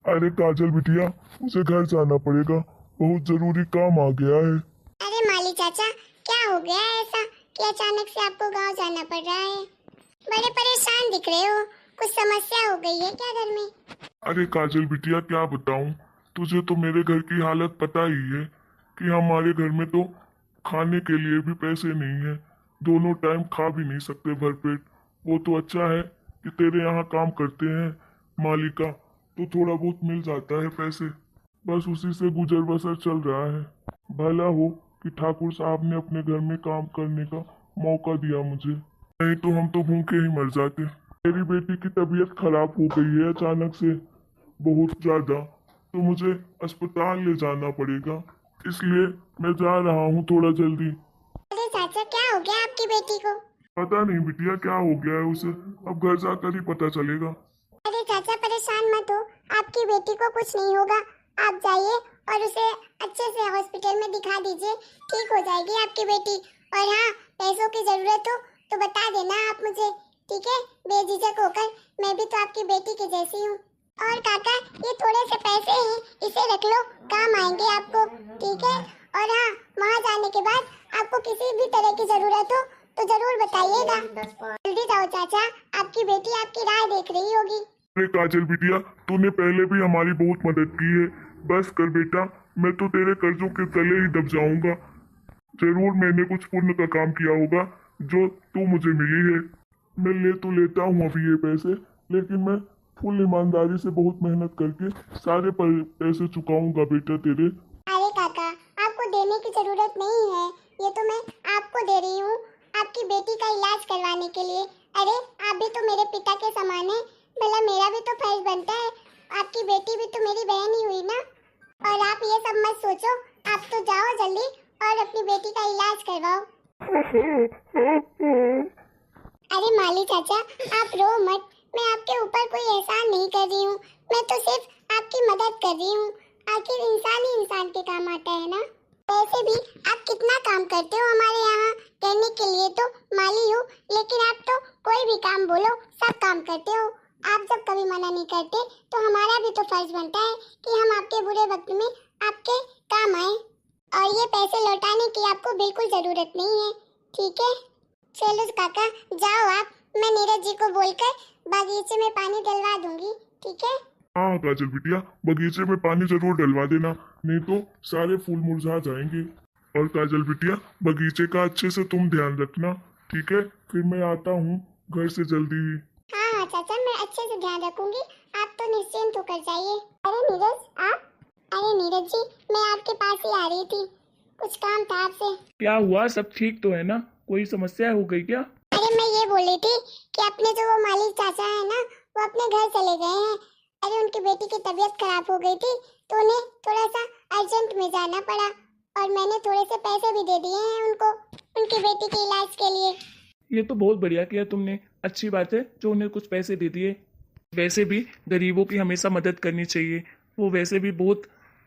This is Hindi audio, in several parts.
अरे काजल बिटिया, मुझे घर जाना पड़ेगा, बहुत जरूरी काम आ गया है। अरे माली चाचा, क्या हो गया है ऐसा कि अचानक से आपको गांव जाना पड़ रहा है? बड़े परेशान दिख रहे हो, कुछ समस्या हो गई है क्या घर में? अरे काजल बिटिया, क्या बताऊं, तुझे तो मेरे घर की हालत पता ही है कि हमारे घर में तो खाने के लिए भी पैसे नहीं है। दोनों टाइम खा भी नहीं सकते भरपेट। वो तो अच्छा है कि तेरे यहाँ काम करते हैं मालिका, तो थोड़ा बहुत मिल जाता है पैसे, बस उसी से गुजर बसर चल रहा है। भला हो कि ठाकुर साहब ने अपने घर में काम करने का मौका दिया मुझे, नहीं तो हम तो भूखे ही मर जाते। मेरी बेटी की तबीयत खराब हो गई है अचानक से, बहुत ज्यादा, तो मुझे अस्पताल ले जाना पड़ेगा, इसलिए मैं जा रहा हूँ थोड़ा जल्दी। अरे चाचा, क्या हो गया आपकी बेटी को? पता नहीं बिटिया क्या हो गया है उसे, अब घर जाकर ही पता चलेगा। अरे चाचा, परेशान मत हो, आपकी बेटी को कुछ नहीं होगा। आप जाइए और उसे अच्छे से हॉस्पिटल में दिखा दीजिए, ठीक हो जाएगी आपकी बेटी। और हाँ, पैसों की जरूरत हो तो बता देना आप मुझे, ठीक है? बेझिझक होकर, मैं भी तो आपकी बेटी की जैसी हूँ। और काका, ये थोड़े से पैसे हैं, इसे रख लो, काम आएंगे आपको, ठीक है? और हाँ, वहाँ जाने के बाद आपको किसी भी तरह की जरूरत हो तो जरूर बताइएगा। जल्दी जाओ चाचा, आपकी बेटी आपकी राह देख रही होगी। अरे काजल बिटिया, तूने पहले भी हमारी बहुत मदद की है, बस कर बेटा, मैं तो तेरे कर्जों के तले ही दब जाऊंगा। जरूर मैंने कुछ पुण्य का काम किया होगा जो तू मुझे मिली है। मैं ले तो लेता हूँ अभी ये पैसे, लेकिन मैं फुल ईमानदारी से बहुत मेहनत करके सारे पैसे चुकाऊंगा बेटा तेरे। अरे काका, आपको देने की जरूरत नहीं है, ये तो मैं आपको दे रही हूँ आपकी बेटी का इलाज करवाने के लिए। अरे आप भी तो मेरे पिता के समान है, भला मेरा भी तो फर्ज बनता है। आपकी बेटी भी तो मेरी बहन ही हुई ना। और आप ये सब मत सोचो, आप तो जाओ जल्दी और अपनी बेटी का इलाज करवाओ। अरे माली चाचा, आप रो मत, मैं आपके ऊपर कोई एहसान नहीं कर रही हूँ, मैं तो सिर्फ आपकी मदद कर रही हूँ। आखिर इंसान ही इंसान के काम आता है ना। वैसे भी आप कितना काम करते हो हमारे यहाँ, कहने के लिए तो माली हो, लेकिन आप तो कोई भी काम बोलो सब काम करते हो। आप जब कभी मना नहीं करते तो हमारा भी तो फर्ज बनता है कि हम आपके बुरे वक्त में आपके काम आए। और ये पैसे लौटाने की आपको बिल्कुल जरूरत नहीं है, ठीक है? चलो काका, जाओ आप, मैं नीरज जी को बोलकर बागीचे में पानी डलवा दूंगी, ठीक है? हाँ काजल बिटिया, बगीचे में पानी जरूर डलवा देना, नहीं तो सारे फूल मुरझा जाएंगे। और काजल बिटिया, बगीचे का अच्छे से तुम ध्यान रखना, ठीक है? फिर मैं आता हूँ घर से जल्दी ही। हाँ हाँ चाचा, मैं अच्छे से ध्यान रखूंगी, आप तो निश्चिंत होकर जाइए। अरे नीरज, आप? अरे नीरज जी, मैं आपके पास ही आ रही थी, कुछ काम था आपसे। क्या हुआ? सब ठीक तो है ना? कोई समस्या हो गई क्या? अरे मैं ये बोल रही थी कि अपने जो वो मालिक चाचा है ना, वो अपने घर चले गए हैं। अरे उनकी बेटी की तबीयत खराब हो गई थी, तो उन्हें थोड़ा सा अर्जेंट में जाना पड़ा, और मैंने थोड़े से पैसे भी दे दिए हैं उनको, उनकी बेटी के इलाज के लिए। ये तो बहुत बढ़िया किया तुमने, अच्छी बात है जो उन्हें कुछ पैसे दे दिए। वैसे भी गरीबों की हमेशा मदद करनी चाहिए, वो वैसे भी बहुत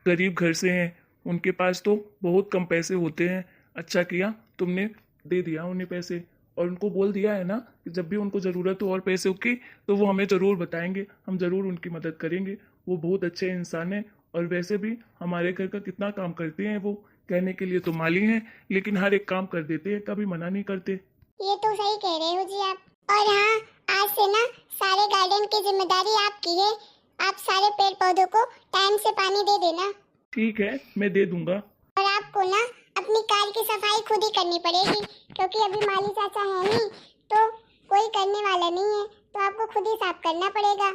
गरीब घर से हैं, उनके पास तो बहुत कम पैसे होते हैं। अच्छा किया तुमने, दे दिया उन्हें पैसे। और उनको बोल दिया है ना कि जब भी उनको ज़रूरत हो और पैसों की तो वो हमें ज़रूर बताएंगे, हम ज़रूर उनकी मदद करेंगे। वो बहुत अच्छे इंसान हैं, और वैसे भी हमारे घर का कितना काम करते हैं वो। कहने के लिए तो माली हैं, लेकिन हर एक काम कर देते हैं, कभी मना नहीं करते। ये तो सही कह रहे हो जी आप। और हाँ, आज से ना सारे गार्डन की जिम्मेदारी आपकी है, आप सारे पेड़ पौधों को टाइम से पानी दे देना। ठीक है, मैं दे दूंगा। और आपको ना अपनी कार की सफाई खुद ही करनी पड़ेगी, क्योंकि अभी माली चाचा है नहीं, तो कोई करने वाला नहीं है, तो आपको खुद ही साफ करना पड़ेगा।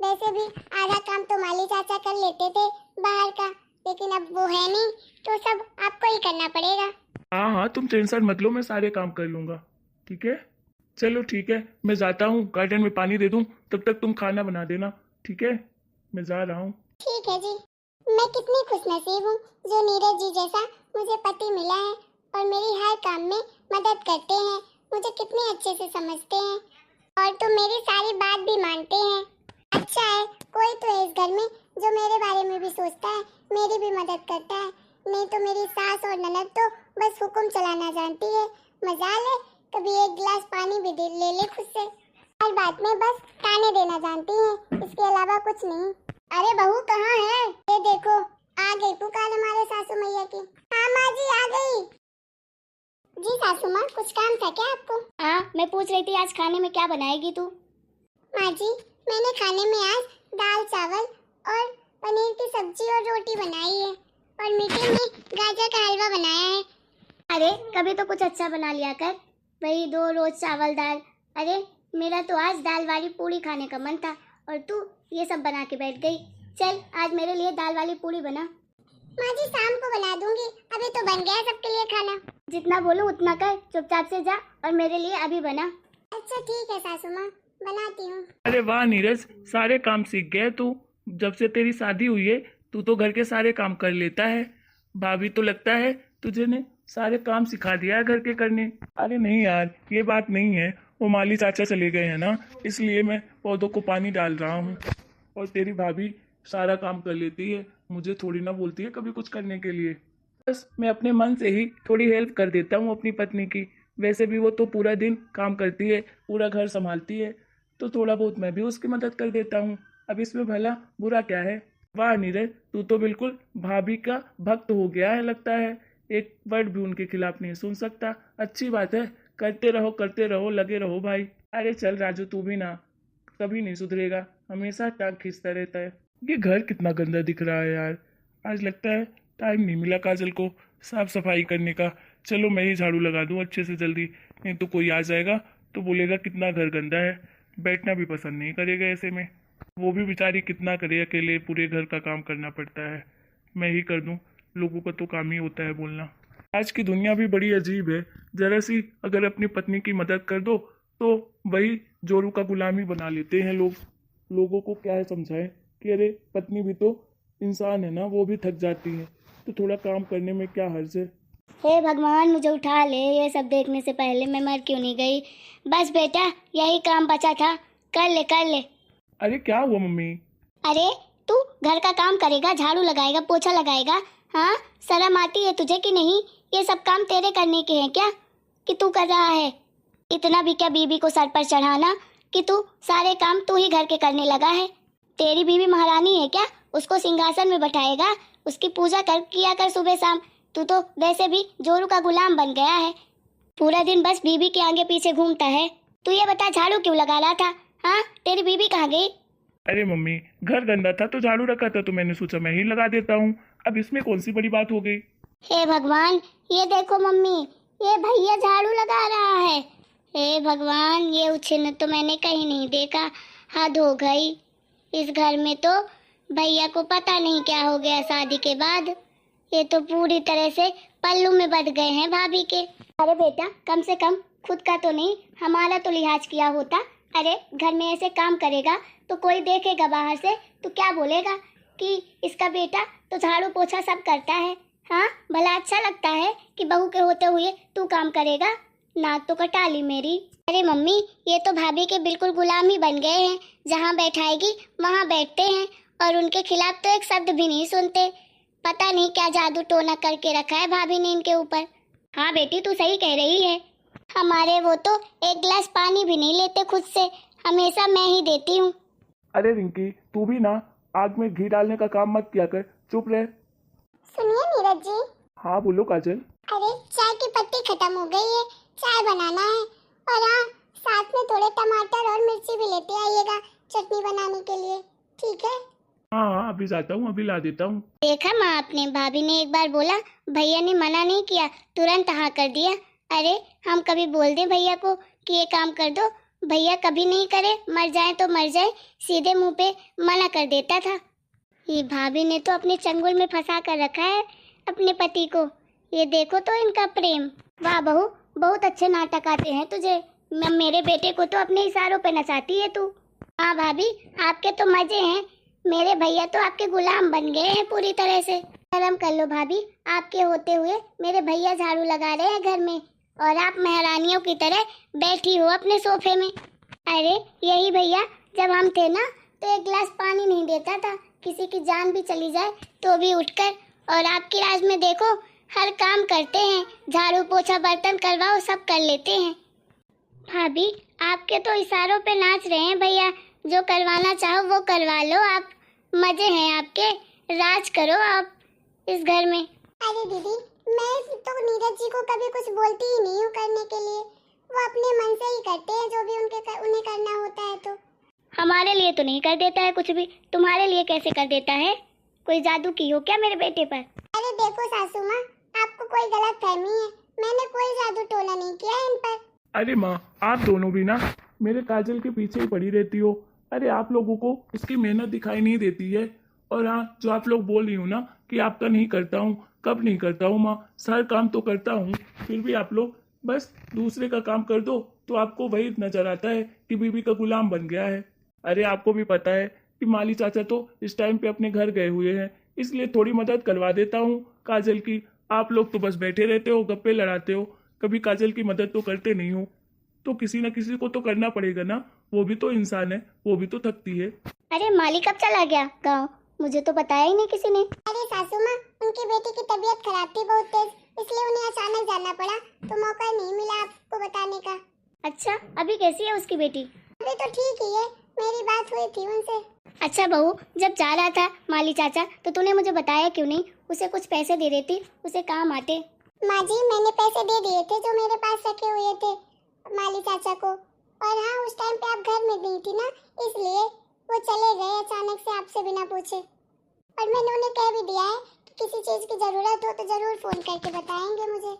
वैसे भी आधा काम तो माली चाचा कर लेते थे बाहर का, लेकिन अब वो है नहीं, तो सब आपको ही करना पड़ेगा। हाँ हाँ, तुम टेंशन मत लो, मैं सारे काम कर लूंगा, ठीक है? चलो ठीक है, मैं जाता हूँ, गार्डन में पानी दे दूँ, तब तक तुम खाना बना देना, ठीक है? मैं जा रहा हूँ। ठीक है जी, मैं कितनी खुशनसीब हूँ जो नीरज जी जैसा मुझे पति मिला है, और मेरी हर काम में मदद करते हैं, मुझे कितने अच्छे से समझते हैं, और तो मेरी सारी बात भी मानते हैं। अच्छा है, कोई तो है इस घर में जो मेरे बारे में भी सोचता है, मेरी भी मदद करता है। नहीं तो मेरी सास और ननद तो बस हुक्म चलाना जानती है, मजाल है कभी एक गिलास पानी भी ले ले खुद से। हर बात में बस ताने देना जानती है, इसके अलावा कुछ नहीं। अरे बहू कहाँ है? ये देखो आ गई पुकार हमारे सासू मैया की। हाँ माँ जी आ गई। जी सासू माँ कुछ काम था क्या आपको? हाँ मैं पूछ रही थी आज खाने में क्या बनाएगी तू? माँ जी मैंने खाने में आज दाल चावल और पनीर की सब्जी और रोटी बनाई है और मीठे में गाजर का हलवा बनाया है। अरे कभी तो कुछ अच्छा बना लिया कर, वही दो रोज चावल दाल। अरे मेरा तो आज दाल वाली पूड़ी खाने का मन था और तू ये सब बना के बैठ गई। चल आज मेरे लिए दाल वाली पूड़ी बना। माँ जी शाम को बना दूंगी, अभी तो बन गया है सबके लिए खाना। जितना बोलूं उतना कर, चुपचाप से जा और मेरे लिए अभी बना। अच्छा ठीक है सासू माँ बनाती हूँ। अरे वाह नीरज, सारे काम सीख गए तू। जब से तेरी शादी हुई है तू तो घर के सारे काम कर लेता है। भाभी तो लगता है तुझे ने सारे काम सिखा दिया है घर के करने। अरे नहीं यार, ये बात नहीं है। वो माली चाचा चले गए हैं ना, इसलिए मैं पौधों को पानी डाल रहा हूँ। और तेरी भाभी सारा काम कर लेती है, मुझे थोड़ी ना बोलती है कभी कुछ करने के लिए। बस मैं अपने मन से ही थोड़ी हेल्प कर देता हूँ अपनी पत्नी की। वैसे भी वो तो पूरा दिन काम करती है, पूरा घर संभालती है, तो थोड़ा बहुत मैं भी उसकी मदद कर देता हूँ। अब इसमें भला बुरा क्या है? वाह नीरज, तू तो बिल्कुल भाभी का भक्त हो गया है लगता है। एक वर्ड भी उनके खिलाफ नहीं सुन सकता। अच्छी बात है, करते रहो, लगे रहो भाई। अरे चल राजू, तू भी ना कभी नहीं सुधरेगा, हमेशा टांग खींचता रहता है। ये घर कितना गंदा दिख रहा है यार। आज लगता है टाइम नहीं मिला काजल को साफ सफाई करने का। चलो मैं ही झाड़ू लगा दूं अच्छे से जल्दी, नहीं तो कोई आ जाएगा तो बोलेगा कितना घर गंदा है। बैठना भी पसंद नहीं करेगा ऐसे में। वो भी बेचारी कितना करे, अकेले पूरे घर का काम करना पड़ता है। मैं ही कर दूं, लोगों का तो काम ही होता है बोलना। आज की दुनिया भी बड़ी अजीब है। जरा सी अगर अपनी पत्नी की मदद कर दो तो वही जोरू का गुलामी बना लेते हैं लोग। लोगों को क्या है समझाएं कि अरे पत्नी भी तो इंसान है ना, वो भी थक जाती है, तो थोड़ा काम करने में क्या हर्ज है। हे भगवान मुझे उठा ले, ये सब देखने से पहले मैं मर क्यों नहीं गई। बस बेटा यही काम बचा था, कर ले कर ले। अरे क्या हुआ मम्मी? अरे तू घर का काम करेगा, झाड़ू लगाएगा, पोछा लगाएगा, हाँ शर्म आती है तुझे कि नहीं? ये सब काम तेरे करने के हैं क्या कि तू कर रहा है? इतना भी क्या बीबी को सर पर चढ़ाना कि तू सारे काम तू ही घर के करने लगा है? तेरी बीबी महारानी है क्या? उसको सिंहासन में बैठाएगा, उसकी पूजा कर किया कर सुबह शाम। तू तो वैसे भी जोरू का गुलाम बन गया है, पूरा दिन बस बीबी के आगे पीछे घूमता है। तू ये बता झाड़ू क्यों लगा रहा था? हाँ तेरी बीबी कहाँ गई? अरे मम्मी, घर गंदा था तो झाड़ू रखा था, तो मैंने सोचा मैं ही लगा देता हूँ। अब इसमें कौन सी बड़ी बात हो गई? हे भगवान, ये देखो मम्मी, ये भैया झाड़ू लगा रहा है। हे भगवान, ये उछिन तो मैंने कहीं नहीं देखा। हद हो गई, इस घर में तो भैया को पता नहीं क्या हो गया शादी के बाद। ये तो पूरी तरह से पल्लू में बंध गए हैं भाभी के। अरे बेटा कम से कम खुद का तो नहीं, हमारा तो लिहाज किया होता। अरे घर में ऐसे काम करेगा तो कोई देखेगा बाहर से तो क्या बोलेगा कि इसका बेटा तो झाड़ू पोछा सब करता है। हाँ भला अच्छा लगता है कि बहू के होते हुए तू काम करेगा? नाक तो कटा ली मेरी। अरे मम्मी, ये तो भाभी के बिल्कुल गुलाम ही बन गए हैं, जहाँ बैठाएगी वहाँ बैठते हैं और उनके खिलाफ तो एक शब्द भी नहीं सुनते। पता नहीं क्या जादू टोना करके रखा है भाभी ने इनके ऊपर। हाँ बेटी तू सही कह रही है, हमारे वो तो एक गिलास पानी भी नहीं लेते खुद से, हमेशा मैं ही देती हूँ। अरे रिंकी, तू भी ना आग में घी डालने का काम मत किया कर, चुप रह। सुनिए नीरज जी। हाँ बोलो काजल। अरे चाय की पत्ती खत्म हो गई है, चाय बनाना है। और हाँ साथ में थोड़े टमाटर और मिर्ची भी लेते आइएगा चटनी बनाने के लिए, ठीक है? हाँ अभी जाता हूँ, अभी ला देता हूँ। देखा माँ आपने, भाभी ने एक बार बोला, भैया ने मना नहीं किया, तुरंत हाँ कर दिया। अरे हम कभी बोल दे भैया को कि ये काम कर दो, भैया कभी नहीं करे, मर जाए तो मर जाए, सीधे मुंह पे मना कर देता था। ये भाभी ने तो अपने चंगुल में फंसा कर रखा है अपने पति को। ये देखो तो इनका प्रेम। वाह बहू, बहुत अच्छे नाटक आते हैं तुझे। मेरे बेटे को तो अपने इशारों पे नचाती है तू। हाँ भाभी आपके तो मजे हैं, मेरे भैया तो आपके गुलाम बन गए हैं पूरी तरह से। शर्म कर लो भाभी, आपके होते हुए मेरे भैया झाड़ू लगा रहे हैं घर में और आप महारानियों की तरह बैठी हो अपने सोफे में। अरे यही भैया जब हम थे ना तो एक गिलास पानी नहीं देता था, किसी की जान भी चली जाए तो भी उठकर। और आपकी राज में देखो हर काम करते हैं, झाड़ू पोछा बर्तन करवाओ सब कर लेते हैं। भाभी आपके तो इशारों पे नाच रहे हैं भैया, जो करवाना चाहो वो करवा लो आप। मजे हैं आपके, राज करो आप इस घर में। अरे दीदी, मैं तो नीरज जी को कभी कुछ बोलती ही नहीं हूँ करने के लिए। वो अपने मन से ही करते हैं जो भी उन्हें करना होता है। तो हमारे लिए तो नहीं कर देता है कुछ भी, तुम्हारे लिए कैसे कर देता है? कोई जादू की हो क्या मेरे बेटे पर? अरे देखो सासू माँ, आपको कोई गलत फहमी है, मैंने कोई जादू टोना नहीं किया है इन पर। अरे माँ, आप दोनों भी ना मेरे काजल के पीछे ही पड़ी रहती हो। अरे आप लोगों को उसकी मेहनत दिखाई नहीं देती है। और हाँ, जो आप लोग बोल रही हो ना कि आपका नहीं करता हूँ, कब नहीं करता हूँ माँ, सारा काम तो करता हूँ। फिर भी आप लोग बस दूसरे का काम कर दो तो आपको वही नजर आता है कि बीवी का गुलाम बन गया है। अरे आपको भी पता है कि माली चाचा तो इस टाइम पे अपने घर गए हुए हैं, इसलिए थोड़ी मदद करवा देता हूँ काजल की। आप लोग तो बस बैठे रहते हो, गप्पे लड़ाते हो, कभी काजल की मदद तो करते नहीं हो। तो किसी न किसी को तो करना पड़ेगा ना, वो भी तो इंसान है, वो भी तो थकती है। अरे माली कब चला गया गाँव? मुझे तो बताया ही नहीं किसी ने। अरे सासू माँ, उनकी बेटी की तबीयत खराब थी बहुत तेज, इसलिए उन्हें अचानक जाना पड़ा, तो मौका नहीं मिला आपको बताने का। अच्छा, अभी कैसी है उसकी बेटी? अभी तो ठीक ही है, मेरी बात हुई थी उनसे। अच्छा बहू, जब जा रहा था माली चाचा तो तूने मुझे बताया क्यों नहीं? उसे कुछ पैसे दे देती, उसे काम आते। माँ जी, मैंने पैसे दे दिए थे जो मेरे पास रखे हुए थे माली चाचा को। और हाँ, उस टाइम पे आप घर में नहीं थी ना, इसलिए वो चले गए अचानक से आपसे बिना पूछे। और मैंने उन्हें कह भी दिया है कि किसी चीज की जरूरत हो तो जरूर फोन करके बताएंगे मुझे।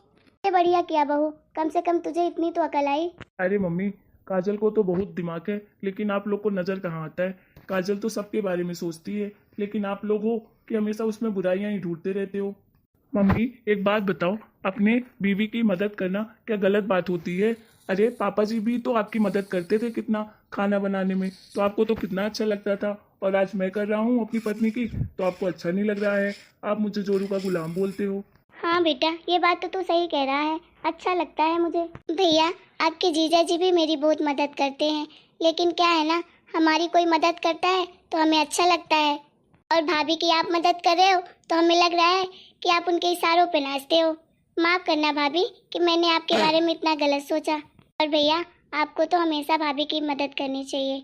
ये बढ़िया किया बहू, कम से कम तुझे इतनी तो अकल आई। अरे मम्मी, काजल को तो बहुत दिमाग है, लेकिन आप लोग को नजर कहाँ आता है। काजल तो सबके बारे में सोचती है, लेकिन आप लोग हो कि हमेशा उसमें बुराइयां ही ढूंढते रहते हो। मम्मी एक बात बताओ, अपने बीवी की मदद करना क्या गलत बात होती है? अरे पापा जी भी तो आपकी मदद करते थे कितना खाना बनाने में, तो आपको तो कितना अच्छा लगता था। और आज मैं कर रहा हूँ अपनी पत्नी की तो आपको अच्छा नहीं लग रहा है, आप मुझे जोरू का गुलाम बोलते हो। हाँ बेटा, ये बात तो तू सही कह रहा है, अच्छा लगता है मुझे। भैया, आपके जीजा जी भी मेरी बहुत मदद करते हैं, लेकिन क्या है ना, हमारी कोई मदद करता है तो हमें अच्छा लगता है। और भाभी की आप मदद कर रहे हो तो हमें लग रहा है कि आप उनके इशारों पे नाचते हो। माफ़ करना भाभी कि मैंने आपके बारे में इतना गलत सोचा। और भैया, आपको तो हमेशा भाभी की मदद करनी चाहिए,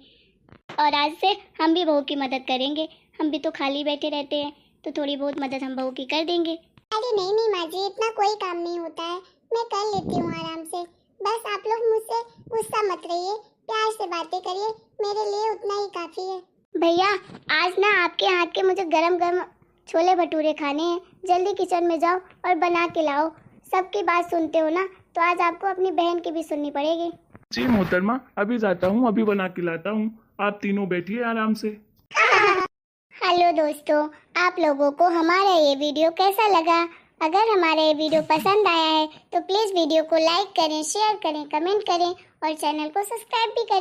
और आज से हम भी बहू की मदद करेंगे। हम भी तो खाली बैठे रहते हैं, तो थोड़ी बहुत मदद हम बहू की कर देंगे। अरे नहीं नहीं माँ जी, इतना कोई काम नहीं होता है, मैं कर लेती हूँ आराम से। बस आप लोग मुझसे गुस्सा मत रहिए, प्यार से बातें करिए, मेरे लिए उतना ही काफी है। भैया, आज ना आपके हाथ के मुझे गरम गरम छोले भटूरे खाने हैं, जल्दी किचन में जाओ और बना के लाओ। सबकी बात सुनते हो ना, तो आज आपको अपनी बहन की भी सुननी पड़ेगी। जी मोहतरमा, अभी जाता हूँ, अभी बना के लाता हूँ, आप तीनों बैठिए आराम से। हेलो दोस्तों, आप लोगों को हमारा ये वीडियो कैसा लगा? अगर हमारा ये वीडियो पसंद आया है तो प्लीज़ वीडियो को लाइक करें, शेयर करें, कमेंट करें और चैनल को सब्सक्राइब भी करें।